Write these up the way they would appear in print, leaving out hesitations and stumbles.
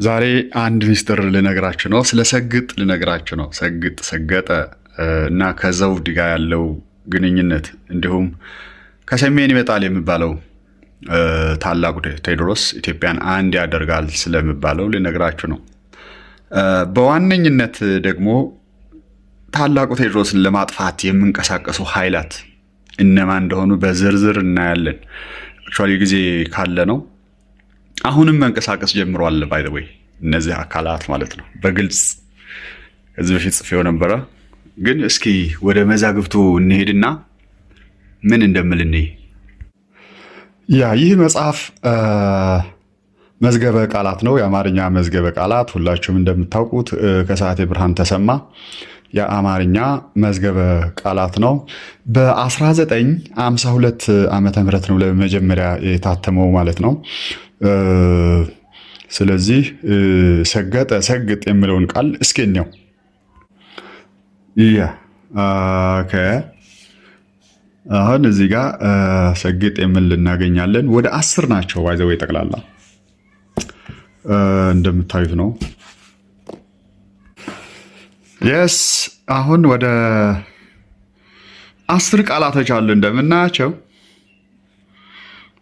ዛሬ አንድ ሚስጥር ልነግራችሁ ነው። ስለ ሰግጥ ልነግራችሁ ነው። ሰግጥ፣ ሰገጠ እና ከዘውድ ጋር ያለው ግንኙነት እንዲሁም ከሰሜን ይመጣል የሚባለው ታላቁ ቴዎድሮስ ኢትዮጵያን አንድ ያደርጋል ስለሚባለው ልነግራችሁ ነው። በዋነኝነት ደግሞ ታላቁ ቴዎድሮስን ለማጥፋት የሚንቀሳቀሱ ኃይላት እነማን እንደሆኑ በዝርዝር እናያለን። አክቹዋሊ ጊዜ ካለ ነው። አሁንም መንቀሳቀስ ጀምሯል። ባይ ዘ ወይ እነዚህ አካላት ማለት ነው። በግልጽ ከዚህ በፊት ጽፌው ነበረ፣ ግን እስኪ ወደ መዛግብቱ እንሄድና ምን እንደምልኝ። ይህ መጽሐፍ መዝገበ ቃላት ነው፣ የአማርኛ መዝገበ ቃላት። ሁላችሁም እንደምታውቁት ከሰዓቴ ብርሃን ተሰማ የአማርኛ መዝገበ ቃላት ነው። በ1952 ዓመተ ምህረት ነው ለመጀመሪያ የታተመው ማለት ነው። ስለዚህ ሰገጠ፣ ሰግጥ የሚለውን ቃል እስኪ እንየው። አሁን እዚህ ጋር ሰግጥ የሚል እናገኛለን። ወደ 10 ናቸው ባይዘው ጠቅላላ እንደምታዩት ነው። የስ አሁን ወደ 10 ቃላቶች አሉ እንደምናያቸው።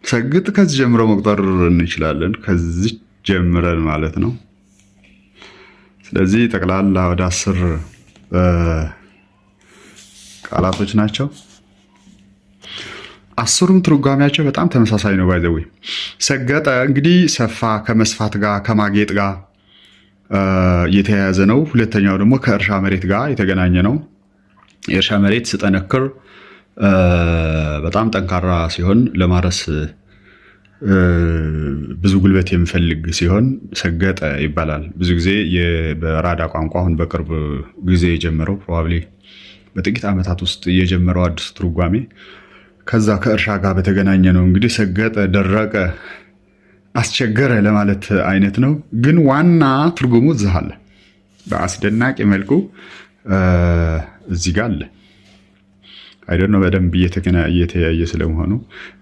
ሰግጥ ከዚህ ጀምሮ መቁጠር እንችላለን፣ ከዚህ ጀምረን ማለት ነው። ስለዚህ ጠቅላላ ወደ 10 ቃላቶች ናቸው። 10ሩም ትርጓሜያቸው በጣም ተመሳሳይ ነው። ባይዘዌ ሰገጠ እንግዲህ ሰፋ፣ ከመስፋት ጋር ከማጌጥ ጋር የተያያዘ ነው። ሁለተኛው ደግሞ ከእርሻ መሬት ጋር የተገናኘ ነው። የእርሻ መሬት ስጠነክር በጣም ጠንካራ ሲሆን ለማረስ ብዙ ጉልበት የሚፈልግ ሲሆን ሰገጠ ይባላል። ብዙ ጊዜ በራዳ ቋንቋ አሁን በቅርብ ጊዜ የጀመረው ፕሮባብሊ በጥቂት ዓመታት ውስጥ የጀመረው አዲስ ትርጓሜ ከዛ ከእርሻ ጋር በተገናኘ ነው። እንግዲህ ሰገጠ፣ ደረቀ፣ አስቸገረ ለማለት አይነት ነው። ግን ዋና ትርጉሙ እዚህ አለ፣ በአስደናቂ መልኩ እዚህ ጋር አለ። አይደል ነው በደንብ እየተያየ ስለመሆኑ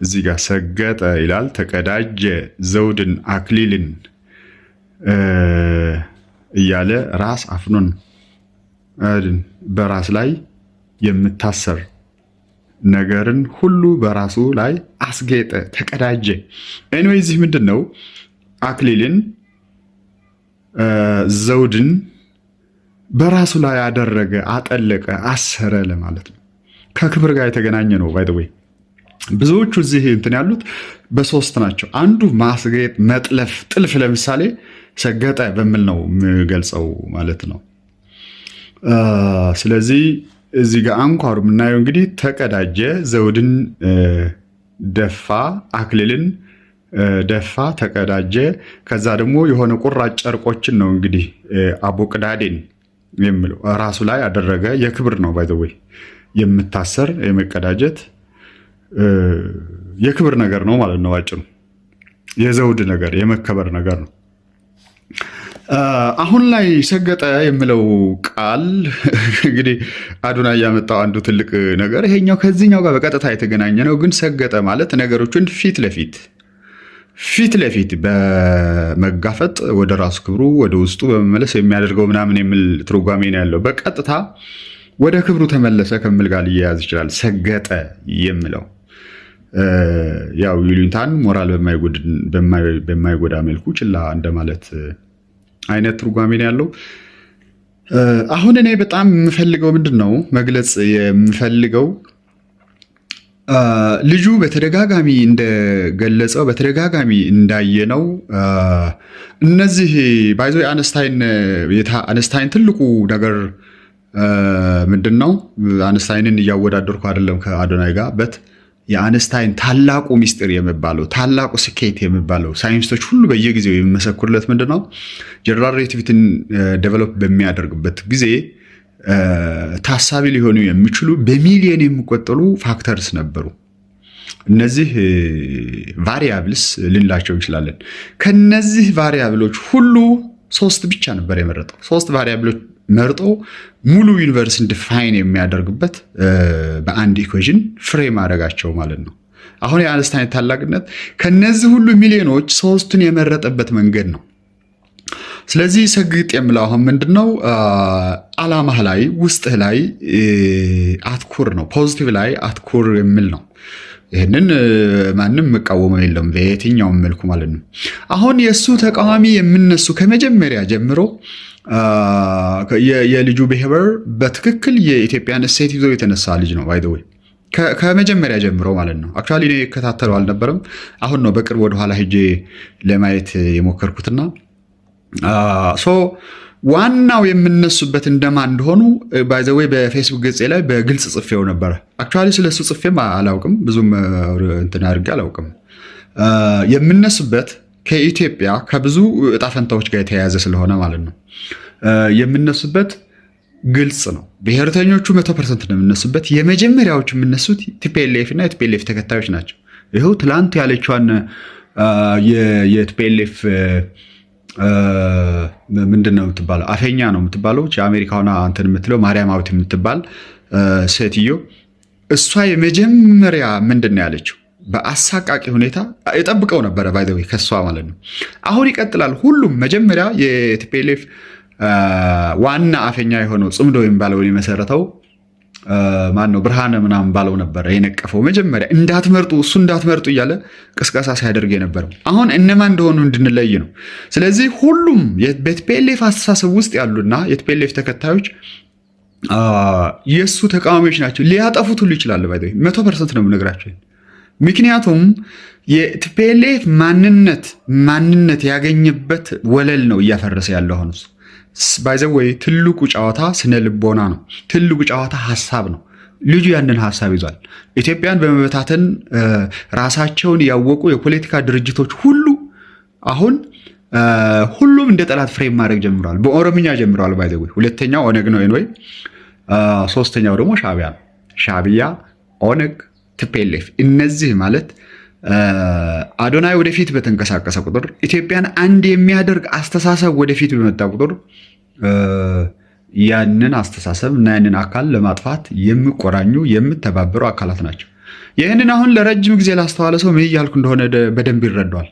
እዚህ ጋር ሰገጠ ይላል። ተቀዳጀ ዘውድን አክሊልን እያለ ራስ አፍኖን በራስ ላይ የምታሰር ነገርን ሁሉ በራሱ ላይ አስጌጠ፣ ተቀዳጀ። ኤኒዌይ እዚህ ምንድን ነው አክሊልን ዘውድን በራሱ ላይ አደረገ፣ አጠለቀ፣ አሰረ ለማለት ነው። ከክብር ጋር የተገናኘ ነው። ባይ ዘ ወይ ብዙዎቹ እዚህ እንትን ያሉት በ3 ናቸው። አንዱ ማስጌጥ፣ መጥለፍ፣ ጥልፍ ለምሳሌ ሰገጠ በሚል ነው የምገልጸው ማለት ነው። ስለዚህ እዚህ ጋር አንኳሩ የምናየው እንግዲህ ተቀዳጀ፣ ዘውድን ደፋ፣ አክሊልን ደፋ፣ ተቀዳጀ። ከዛ ደግሞ የሆነ ቁራጭ ጨርቆችን ነው እንግዲህ አቦቅዳዴን የሚለው ራሱ ላይ አደረገ። የክብር ነው ባይ ዘ ወይ የምታሰር የመቀዳጀት የክብር ነገር ነው ማለት ነው። አጭሩ የዘውድ ነገር የመከበር ነገር ነው። አሁን ላይ ሰገጠ የሚለው ቃል እንግዲህ አዶናይ ያመጣው አንዱ ትልቅ ነገር ይሄኛው ከዚህኛው ጋር በቀጥታ የተገናኘ ነው። ግን ሰገጠ ማለት ነገሮችን ፊት ለፊት በመጋፈጥ ወደ ራሱ ክብሩ ወደ ውስጡ በመመለስ የሚያደርገው ምናምን የሚል ትርጓሜ ነው ያለው። በቀጥታ ወደ ክብሩ ተመለሰ ከሚል ጋር ሊያያዝ ይችላል። ሰገጠ የሚለው ያው ይሉኝታን ሞራል በማይጎዳ መልኩ ችላ እንደማለት አይነት ትርጓሜ ነው ያለው። አሁን እኔ በጣም የምፈልገው ምንድን ነው መግለጽ የምፈልገው ልጁ በተደጋጋሚ እንደገለጸው በተደጋጋሚ እንዳየነው እነዚህ ባይዞ አነስታይን ትልቁ ነገር ምንድን ነው? አነስታይንን እያወዳደርኩ አይደለም ከአዶናይ ጋር በት የአነስታይን ታላቁ ሚስጥር የሚባለው ታላቁ ስኬት የሚባለው ሳይንቲስቶች ሁሉ በየጊዜው የሚመሰክሩለት ምንድን ነው? ጀነራል ሪሌቲቪቲን ዴቨሎፕ በሚያደርግበት ጊዜ ታሳቢ ሊሆኑ የሚችሉ በሚሊዮን የሚቆጠሩ ፋክተርስ ነበሩ። እነዚህ ቫሪያብልስ ልንላቸው እንችላለን። ከነዚህ ቫሪያብሎች ሁሉ 3 ብቻ ነበር የመረጠው። 3 ቫሪያብሎች መርጦ ሙሉ ዩኒቨርስን ዲፋይን የሚያደርግበት በአንድ ኢኩዌሽን ፍሬም አደረጋቸው ማለት ነው። አሁን የአንስታይን ታላቅነት ከነዚህ ሁሉ ሚሊዮኖች 3ቱን የመረጠበት መንገድ ነው። ስለዚህ ሰግጥ የምለው አሁን ምንድነው አላማህ ላይ ውስጥህ ላይ አትኩር ነው፣ ፖዚቲቭ ላይ አትኩር የሚል ነው። ይህንን ማንም መቃወመው የለም በየትኛውም መልኩ ማለት ነው። አሁን የእሱ ተቃዋሚ የምነሱ ከመጀመሪያ ጀምሮ የልጁ ብሄበር በትክክል የኢትዮጵያን እሴት ይዞ የተነሳ ልጅ ነው። ባይ ዘ ወይ ከመጀመሪያ ጀምሮ ማለት ነው። አክቹዋሊ እኔ እከታተለው አልነበረም። አሁን ነው በቅርብ ወደኋላ ሄጄ ለማየት የሞከርኩትና ዋናው የምነሱበት እንደማን እንደሆኑ ባይ ዘ ወይ በፌስቡክ ገጼ ላይ በግልጽ ጽፌው ነበረ። አክቹዋሊ ስለሱ ጽፌም አላውቅም፣ ብዙም እንትን አድርጌ አላውቅም። የምነሱበት ከኢትዮጵያ ከብዙ እጣ ፈንታዎች ጋር የተያያዘ ስለሆነ ማለት ነው። የምነሱበት ግልጽ ነው። ብሔርተኞቹ 100% ነው የምነሱበት። የመጀመሪያዎቹ የምነሱት ቲፒኤልኤፍ እና የቲፒኤልኤፍ ተከታዮች ናቸው። ይኸው ትላንት ያለችዋን የቲፒኤልኤፍ ምንድን ነው የምትባለው? አፈኛ ነው የምትባለው። የአሜሪካውና አንተን የምትለው ማርያማዊት የምትባል ሴትዮ እሷ የመጀመሪያ ምንድን ነው ያለችው? በአሳቃቂ ሁኔታ የጠብቀው ነበረ ባይ ዘ ወይ ከሷ ማለት ነው። አሁን ይቀጥላል። ሁሉም መጀመሪያ የቲፒኤልኤፍ ዋና አፈኛ የሆነው ጽምዶ የሚባለውን የመሰረተው ማን ነው? ብርሃነ ምናምን ባለው ነበረ የነቀፈው መጀመሪያ እንዳትመርጡ እሱ እንዳትመርጡ እያለ ቅስቀሳ ሲያደርግ የነበረው አሁን እነማን እንደሆኑ እንድንለይ ነው። ስለዚህ ሁሉም በቲፒኤልኤፍ አስተሳሰብ ውስጥ ያሉና የቲፒኤልኤፍ ተከታዮች የእሱ ተቃዋሚዎች ናቸው። ሊያጠፉት ሁሉ ይችላል። ባይ 100% ነው የምነግራቸው። ምክንያቱም የቲፒኤልኤፍ ማንነት ያገኘበት ወለል ነው እያፈረሰ ያለው አሁን እሱ ባይዘወይ ትልቁ ጨዋታ ስነ ልቦና ነው። ትልቁ ጨዋታ ሀሳብ ነው። ልጁ ያንን ሀሳብ ይዟል። ኢትዮጵያን በመበታተን ራሳቸውን ያወቁ የፖለቲካ ድርጅቶች ሁሉ አሁን ሁሉም እንደ ጠላት ፍሬም ማድረግ ጀምረዋል። በኦሮምኛ ጀምረዋል። ባይዘወይ ሁለተኛው ኦነግ ነው ወይ ሶስተኛው ደግሞ ሻዕቢያ ነው። ሻዕቢያ፣ ኦነግ፣ ቲፒኤልኤፍ እነዚህ ማለት አዶናይ ወደፊት በተንቀሳቀሰ ቁጥር ኢትዮጵያን አንድ የሚያደርግ አስተሳሰብ ወደፊት በመጣ ቁጥር ያንን አስተሳሰብ እና ያንን አካል ለማጥፋት የሚቆራኙ የሚተባበሩ አካላት ናቸው። ይህንን አሁን ለረጅም ጊዜ ላስተዋለ ሰው ምን እያልኩ እንደሆነ በደንብ ይረዳዋል።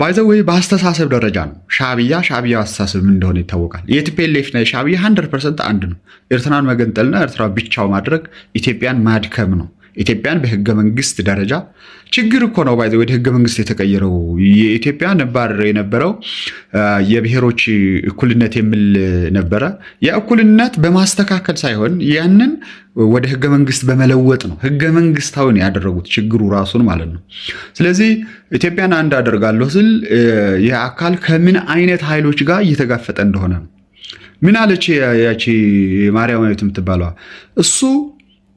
ባይዘው ወይ በአስተሳሰብ ደረጃ ነው። ሻዕቢያ አስተሳሰብ ምን እንደሆነ ይታወቃል። የቲፒኤልኤፍ እና የሻዕቢያ 100% አንድ ነው። ኤርትራን መገንጠልና ኤርትራ ብቻው ማድረግ ኢትዮጵያን ማድከም ነው። ኢትዮጵያን በህገ መንግስት ደረጃ ችግር እኮ ነው ባይዘው ወደ ህገ መንግስት የተቀየረው። የኢትዮጵያ ነባር የነበረው የብሔሮች እኩልነት የሚል ነበረ። የእኩልነት በማስተካከል ሳይሆን ያንን ወደ ህገ መንግስት በመለወጥ ነው ህገ መንግስታውን ያደረጉት ችግሩ ራሱን ማለት ነው። ስለዚህ ኢትዮጵያን አንድ አደርጋለሁ ስል ይህ አካል ከምን አይነት ኃይሎች ጋር እየተጋፈጠ እንደሆነ ነው። ምን አለች ያቺ ማርያማዊት የምትባለዋ? እሱ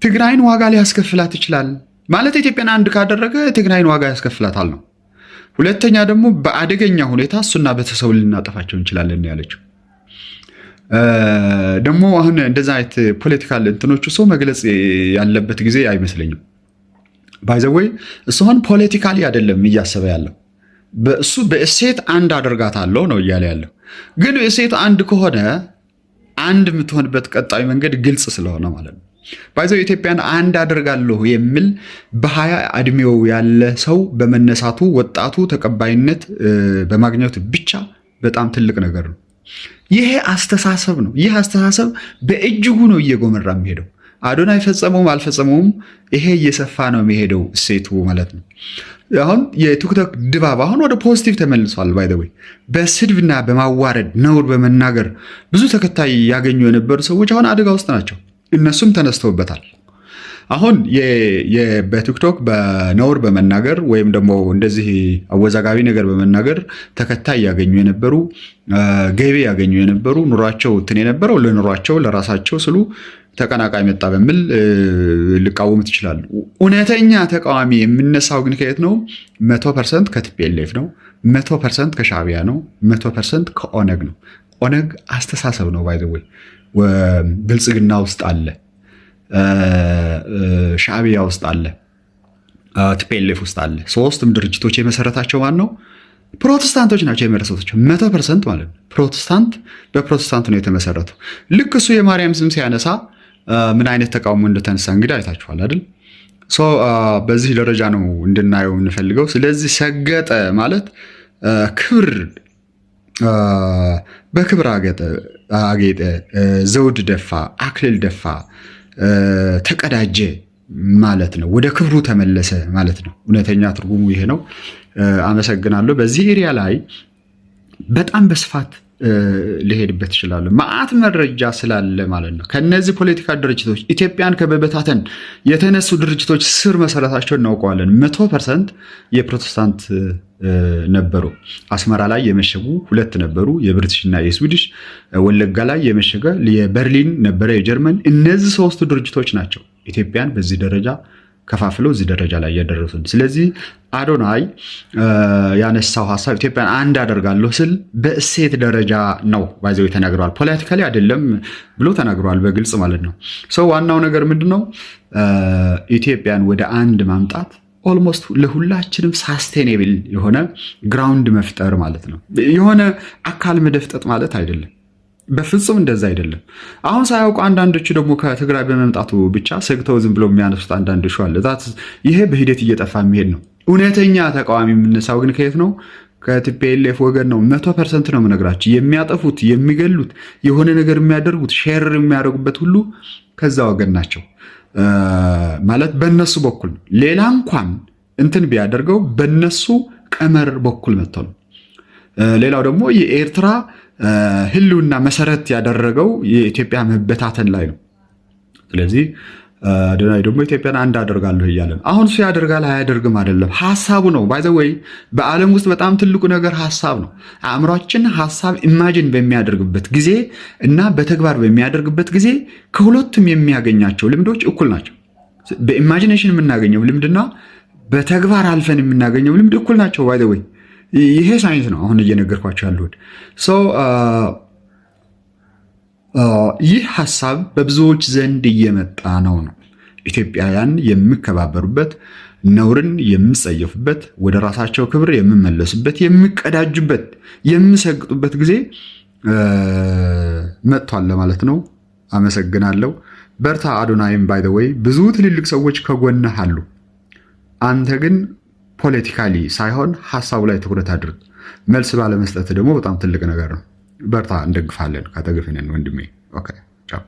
ትግራይን ዋጋ ሊያስከፍላት ይችላል ማለት ኢትዮጵያን አንድ ካደረገ ትግራይን ዋጋ ያስከፍላታል ነው። ሁለተኛ ደግሞ በአደገኛ ሁኔታ እሱና ቤተሰቡ ልናጠፋቸው እንችላለን ያለችው። ደግሞ አሁን እንደዛ አይነት ፖለቲካል እንትኖቹ ሰው መግለጽ ያለበት ጊዜ አይመስለኝም። ባይዘወይ እሱ አሁን ፖለቲካሊ አይደለም እያሰበ ያለው በእሱ በእሴት አንድ አደርጋታለሁ ነው እያለ ያለው። ግን እሴቱ አንድ ከሆነ አንድ የምትሆንበት ቀጣዩ መንገድ ግልጽ ስለሆነ ማለት ነው። ባይዘው ኢትዮጵያን አንድ አደርጋለሁ የሚል በ20 ዕድሜው ያለ ሰው በመነሳቱ ወጣቱ ተቀባይነት በማግኘቱ ብቻ በጣም ትልቅ ነገር ነው። ይሄ አስተሳሰብ ነው። ይህ አስተሳሰብ በእጅጉ ነው እየጎመራ የሚሄደው። አዶናይ ፈጸመውም አልፈጸመውም ይሄ እየሰፋ ነው የሚሄደው እሴቱ ማለት ነው። አሁን የቲክቶክ ድባብ አሁን ወደ ፖዚቲቭ ተመልሷል። ባይ ዘ ወይ በስድብና በማዋረድ ነውር በመናገር ብዙ ተከታይ ያገኙ የነበሩ ሰዎች አሁን አደጋ ውስጥ ናቸው። እነሱም ተነስተውበታል። አሁን በቲክቶክ በነውር በመናገር ወይም ደግሞ እንደዚህ አወዛጋቢ ነገር በመናገር ተከታይ ያገኙ የነበሩ ገቢ ያገኙ የነበሩ ኑሯቸው እንትን የነበረው ለኑሯቸው ለራሳቸው ስሉ ተቀናቃይ መጣ በሚል ሊቃወሙት ይችላሉ። እውነተኛ ተቃዋሚ የምነሳው ግን ከየት ነው? 100% ከቲፒኤልኤፍ ነው። 100% ከሻዕቢያ ነው። 100% ከኦነግ ነው። ኦነግ አስተሳሰብ ነው። ባይ ዘ ወይ ብልጽግና ውስጥ አለ፣ ሻዕቢያ ውስጥ አለ፣ ቲፒኤልኤፍ ውስጥ አለ። ሶስቱም ድርጅቶች የመሰረታቸው ማን ነው? ፕሮቴስታንቶች ናቸው የመሰረታቸው 100% ማለት ነው። ፕሮቴስታንት በፕሮቴስታንት ነው የተመሰረተው። ልክ እሱ የማርያም ስም ሲያነሳ ምን አይነት ተቃውሞ እንደተነሳ እንግዲህ አይታችኋል አይደል? በዚህ ደረጃ ነው እንድናየው የምንፈልገው። ስለዚህ ሰገጠ ማለት ክብር በክብር አጌጠ፣ ዘውድ ደፋ፣ አክሊል ደፋ፣ ተቀዳጀ ማለት ነው። ወደ ክብሩ ተመለሰ ማለት ነው። እውነተኛ ትርጉሙ ይሄ ነው። አመሰግናለሁ። በዚህ ኤሪያ ላይ በጣም በስፋት ሊሄድበት ይችላሉ። መዓት መረጃ ስላለ ማለት ነው። ከነዚህ ፖለቲካ ድርጅቶች ኢትዮጵያን ከመበታተን የተነሱ ድርጅቶች ስር መሰረታቸውን እናውቀዋለን። 100% የፕሮቴስታንት ነበሩ። አስመራ ላይ የመሸጉ 2 ነበሩ፣ የብሪቲሽና የስዊዲሽ። ወለጋ ላይ የመሸገ የበርሊን ነበረ፣ የጀርመን። እነዚህ 3 ድርጅቶች ናቸው ኢትዮጵያን በዚህ ደረጃ ከፋፍለው እዚህ ደረጃ ላይ ያደረሱን። ስለዚህ አዶናይ ያነሳው ሀሳብ ኢትዮጵያን አንድ አደርጋለሁ ስል በእሴት ደረጃ ነው ባይዘው ተናግረዋል። ፖለቲካሊ አይደለም ብሎ ተናግረዋል በግልጽ ማለት ነው። ሰው ዋናው ነገር ምንድነው? ኢትዮጵያን ወደ አንድ ማምጣት ኦልሞስት ለሁላችንም ሳስቴኔብል የሆነ ግራውንድ መፍጠር ማለት ነው። የሆነ አካል መደፍጠጥ ማለት አይደለም። በፍጹም እንደዛ አይደለም። አሁን ሳያውቁ አንዳንዶቹ ደግሞ ከትግራይ በመምጣቱ ብቻ ሰግተው ዝም ብለው የሚያነሱት አንዳንዶቹ አለ። ይሄ በሂደት እየጠፋ የሚሄድ ነው። እውነተኛ ተቃዋሚ የምነሳው ግን ከየት ነው? ከቲፒኤልኤፍ ወገን ነው። 100% ነው የምነግራቸው። የሚያጠፉት፣ የሚገሉት፣ የሆነ ነገር የሚያደርጉት፣ ሼር የሚያደርጉበት ሁሉ ከዛ ወገን ናቸው ማለት በነሱ በኩል ነው። ሌላ እንኳን እንትን ቢያደርገው በነሱ ቀመር በኩል መጥተው ነው። ሌላው ደግሞ የኤርትራ ህልውና መሰረት ያደረገው የኢትዮጵያ መበታተን ላይ ነው። ስለዚህ አዶናይ ደግሞ ኢትዮጵያን አንድ አደርጋለሁ እያለ ነው። አሁን እሱ ያደርጋል አያደርግም አይደለም፣ ሀሳቡ ነው። ባይ ዘ ወይ በዓለም ውስጥ በጣም ትልቁ ነገር ሀሳብ ነው። አእምሯችን ሀሳብ ኢማጂን በሚያደርግበት ጊዜ እና በተግባር በሚያደርግበት ጊዜ ከሁለቱም የሚያገኛቸው ልምዶች እኩል ናቸው። በኢማጂኔሽን የምናገኘው ልምድና በተግባር አልፈን የምናገኘው ልምድ እኩል ናቸው። ባይ ዘ ወይ ይሄ ሳይንስ ነው አሁን እየነገርኳቸው ያለሁት። ይህ ሀሳብ በብዙዎች ዘንድ እየመጣ ነው። ኢትዮጵያውያን የሚከባበሩበት፣ ነውርን የሚጸየፉበት፣ ወደ ራሳቸው ክብር የሚመለሱበት፣ የሚቀዳጁበት፣ የሚሰግጡበት ጊዜ መጥቷል ለማለት ነው። አመሰግናለሁ። በርታ አዶናይም። ባይ ዘ ወይ ብዙ ትልልቅ ሰዎች ከጎንህ አሉ። አንተ ግን ፖለቲካሊ ሳይሆን ሀሳቡ ላይ ትኩረት አድርግ። መልስ ባለመስጠት ደግሞ በጣም ትልቅ ነገር ነው። በርታ፣ እንደግፋለን። ካጠገፍነን ወንድሜ። ኦኬ ቻው።